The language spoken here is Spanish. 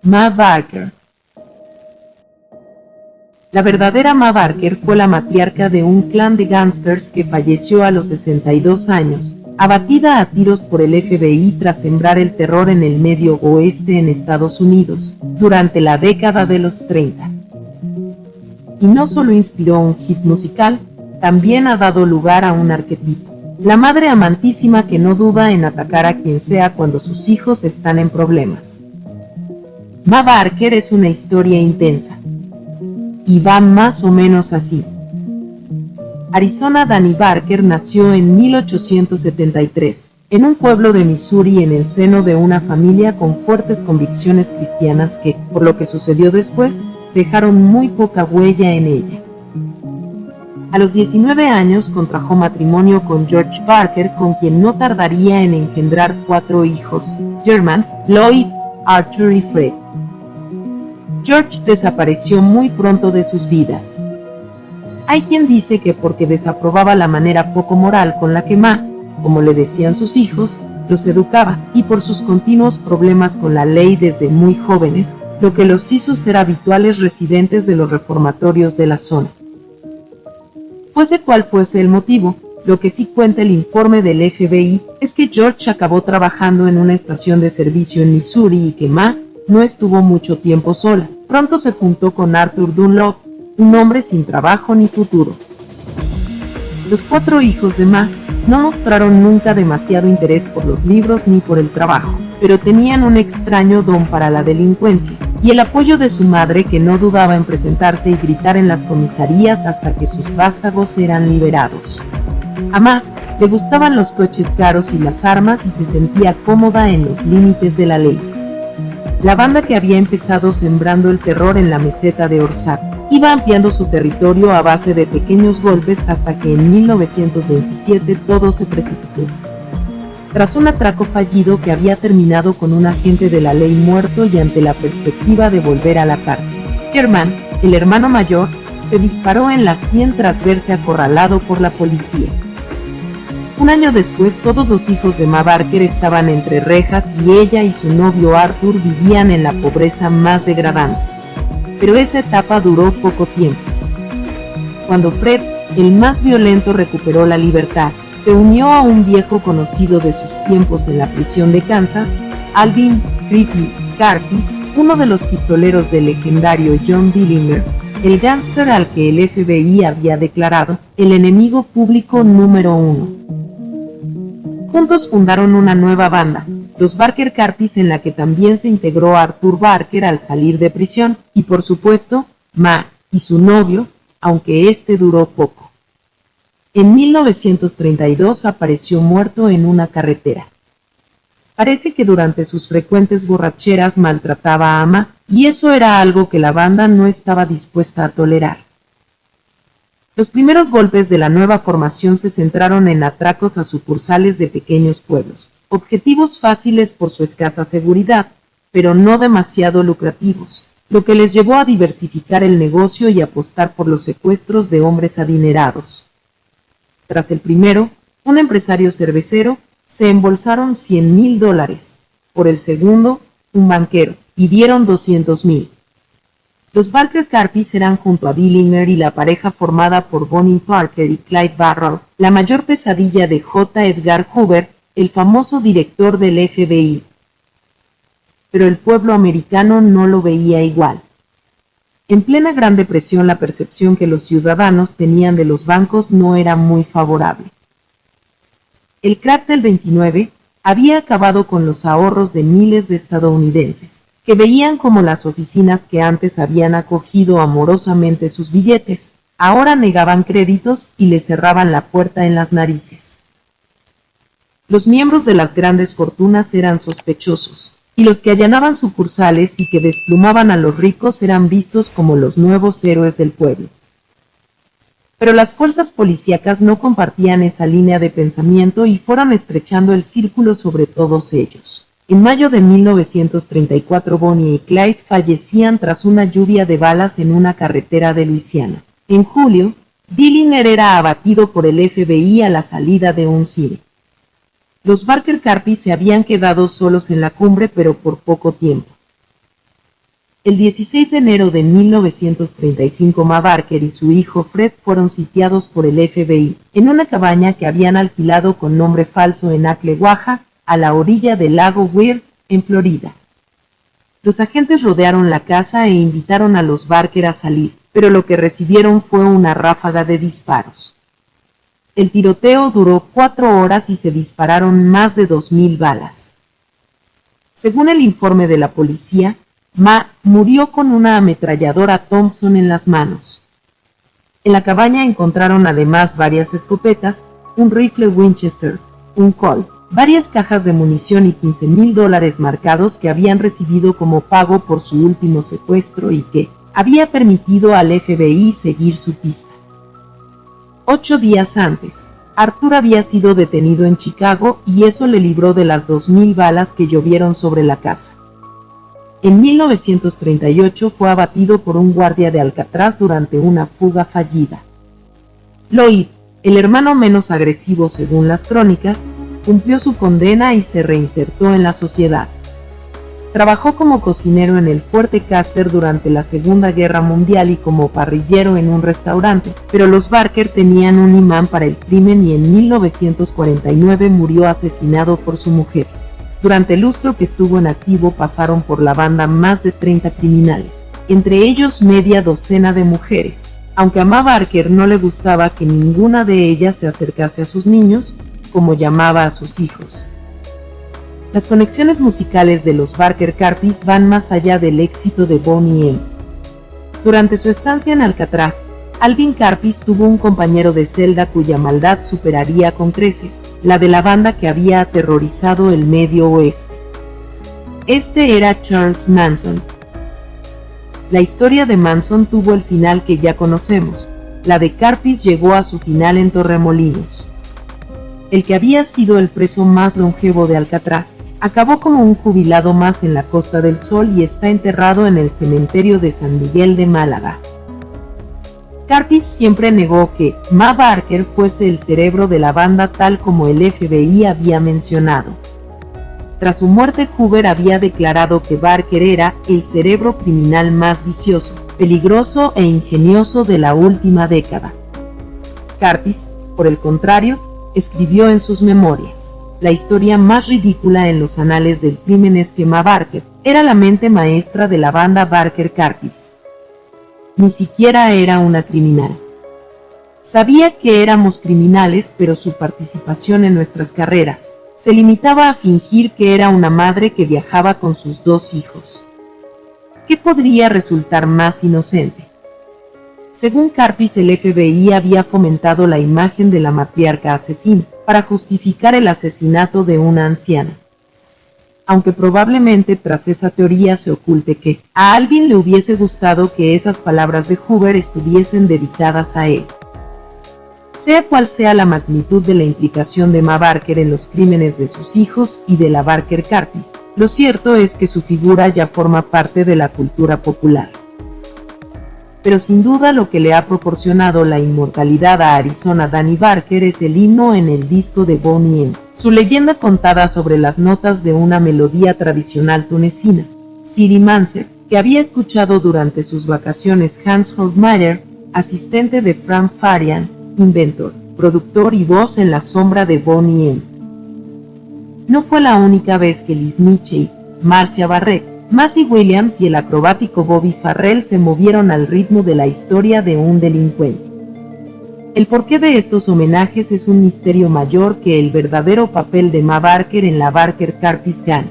Ma Barker. La verdadera Ma Barker fue la matriarca de un clan de gángsters que falleció a los 62 años, abatida a tiros por el FBI tras sembrar el terror en el Medio Oeste en Estados Unidos, durante la década de los 30. Y no solo inspiró un hit musical, también ha dado lugar a un arquetipo. La madre amantísima que no duda en atacar a quien sea cuando sus hijos están en problemas. Ma Barker es una historia intensa. Y va más o menos así. Arizona Danny Barker nació en 1873, en un pueblo de Missouri en el seno de una familia con fuertes convicciones cristianas que, por lo que sucedió después, dejaron muy poca huella en ella. A los 19 años contrajo matrimonio con George Barker, con quien no tardaría en engendrar 4 hijos: German, Lloyd, Arthur y Fred. George desapareció muy pronto de sus vidas. Hay quien dice que porque desaprobaba la manera poco moral con la que Ma, como le decían sus hijos, los educaba, y por sus continuos problemas con la ley desde muy jóvenes, lo que los hizo ser habituales residentes de los reformatorios de la zona. Fuese cual fuese el motivo, lo que sí cuenta el informe del FBI es que George acabó trabajando en una estación de servicio en Missouri y que Ma no estuvo mucho tiempo sola. Pronto se juntó con Arthur Dunlop, un hombre sin trabajo ni futuro. Los 4 hijos de Ma no mostraron nunca demasiado interés por los libros ni por el trabajo, pero tenían un extraño don para la delincuencia, y el apoyo de su madre, que no dudaba en presentarse y gritar en las comisarías hasta que sus vástagos eran liberados. A Ma le gustaban los coches caros y las armas y se sentía cómoda en los límites de la ley. La banda, que había empezado sembrando el terror en la meseta de Orsac, iba ampliando su territorio a base de pequeños golpes hasta que en 1927 todo se precipitó. Tras un atraco fallido que había terminado con un agente de la ley muerto y ante la perspectiva de volver a la cárcel, Germán, el hermano mayor, se disparó en la sien tras verse acorralado por la policía. Un año después, todos los hijos de Ma Barker estaban entre rejas y ella y su novio Arthur vivían en la pobreza más degradante. Pero esa etapa duró poco tiempo. Cuando Fred, el más violento, recuperó la libertad, se unió a un viejo conocido de sus tiempos en la prisión de Kansas, Alvin "Rippy" Karpis, uno de los pistoleros del legendario John Dillinger, el gángster al que el FBI había declarado el enemigo público número 1. Juntos fundaron una nueva banda, los Barker Karpis, en la que también se integró Arthur Barker al salir de prisión, y por supuesto, Ma y su novio, aunque este duró poco. En 1932 apareció muerto en una carretera. Parece que durante sus frecuentes borracheras maltrataba a Ma, y eso era algo que la banda no estaba dispuesta a tolerar. Los primeros golpes de la nueva formación se centraron en atracos a sucursales de pequeños pueblos, objetivos fáciles por su escasa seguridad, pero no demasiado lucrativos, lo que les llevó a diversificar el negocio y apostar por los secuestros de hombres adinerados. Tras el primero, un empresario cervecero, se embolsaron $100,000, por el segundo, un banquero, y dieron $200,000. Los Barker Karpis eran, junto a Dillinger y la pareja formada por Bonnie Parker y Clyde Barrow, la mayor pesadilla de J. Edgar Hoover, el famoso director del FBI. Pero el pueblo americano no lo veía igual. En plena Gran Depresión, la percepción que los ciudadanos tenían de los bancos no era muy favorable. El crack del 29 había acabado con los ahorros de miles de estadounidenses, que veían como las oficinas que antes habían acogido amorosamente sus billetes, ahora negaban créditos y les cerraban la puerta en las narices. Los miembros de las grandes fortunas eran sospechosos, y los que allanaban sucursales y que desplumaban a los ricos eran vistos como los nuevos héroes del pueblo. Pero las fuerzas policíacas no compartían esa línea de pensamiento y fueron estrechando el círculo sobre todos ellos. En mayo de 1934, Bonnie y Clyde fallecían tras una lluvia de balas en una carretera de Luisiana. En julio, Dillinger era abatido por el FBI a la salida de un cine. Los Barker Karpis se habían quedado solos en la cumbre, pero por poco tiempo. El 16 de enero de 1935 Ma Barker y su hijo Fred fueron sitiados por el FBI en una cabaña que habían alquilado con nombre falso en Ocklawaha, a la orilla del lago Weir, en Florida. Los agentes rodearon la casa e invitaron a los Barker a salir, pero lo que recibieron fue una ráfaga de disparos. El tiroteo duró 4 horas y se dispararon más de 2.000 balas. Según el informe de la policía, Ma murió con una ametralladora Thompson en las manos. En la cabaña encontraron además varias escopetas, un rifle Winchester, un Colt, varias cajas de munición y $15,000 marcados que habían recibido como pago por su último secuestro y que había permitido al FBI seguir su pista. 8 días antes, Arthur había sido detenido en Chicago y eso le libró de las 2.000 balas que llovieron sobre la casa. En 1938 fue abatido por un guardia de Alcatraz durante una fuga fallida. Lloyd, el hermano menos agresivo según las crónicas, cumplió su condena y se reinsertó en la sociedad. Trabajó como cocinero en el Fuerte Custer durante la Segunda Guerra Mundial y como parrillero en un restaurante, pero los Barker tenían un imán para el crimen y en 1949 murió asesinado por su mujer. Durante el lustro que estuvo en activo pasaron por la banda más de 30 criminales, entre ellos media docena de mujeres. Aunque a Ma Barker no le gustaba que ninguna de ellas se acercase a sus niños, como llamaba a sus hijos. Las conexiones musicales de los Barker Karpis van más allá del éxito de Boney M. Durante su estancia en Alcatraz, Alvin Karpis tuvo un compañero de celda cuya maldad superaría con creces la de la banda que había aterrorizado el Medio Oeste. Este era Charles Manson. La historia de Manson tuvo el final que ya conocemos. La de Karpis llegó a su final en Torremolinos. El que había sido el preso más longevo de Alcatraz, acabó como un jubilado más en la Costa del Sol y está enterrado en el cementerio de San Miguel de Málaga. Karpis siempre negó que Ma Barker fuese el cerebro de la banda tal como el FBI había mencionado. Tras su muerte, Hoover había declarado que Barker era el cerebro criminal más vicioso, peligroso e ingenioso de la última década. Karpis, por el contrario, escribió en sus memorias: la historia más ridícula en los anales del crimen es que Ma Barker era la mente maestra de la banda Barker Karpis. Ni siquiera era una criminal. Sabía que éramos criminales, pero su participación en nuestras carreras se limitaba a fingir que era una madre que viajaba con sus 2 hijos. ¿Qué podría resultar más inocente? Según Karpis, el FBI había fomentado la imagen de la matriarca asesina para justificar el asesinato de una anciana. Aunque probablemente tras esa teoría se oculte que a Alvin le hubiese gustado que esas palabras de Hoover estuviesen dedicadas a él. Sea cual sea la magnitud de la implicación de Ma Barker en los crímenes de sus hijos y de la Barker Karpis, lo cierto es que su figura ya forma parte de la cultura popular. Pero sin duda lo que le ha proporcionado la inmortalidad a Arizona Danny Barker es el himno en el disco de Boney M. Su leyenda contada sobre las notas de una melodía tradicional tunecina, Sidi Manser, que había escuchado durante sus vacaciones Hans Hofmeister, asistente de Frank Farian, inventor, productor y voz en la sombra de Boney M. No fue la única vez que Liz Mitchell, Marcia Barrett, Maisie Williams y el acrobático Bobby Farrell se movieron al ritmo de la historia de un delincuente. El porqué de estos homenajes es un misterio mayor que el verdadero papel de Ma Barker en la Barker Karpis Gang.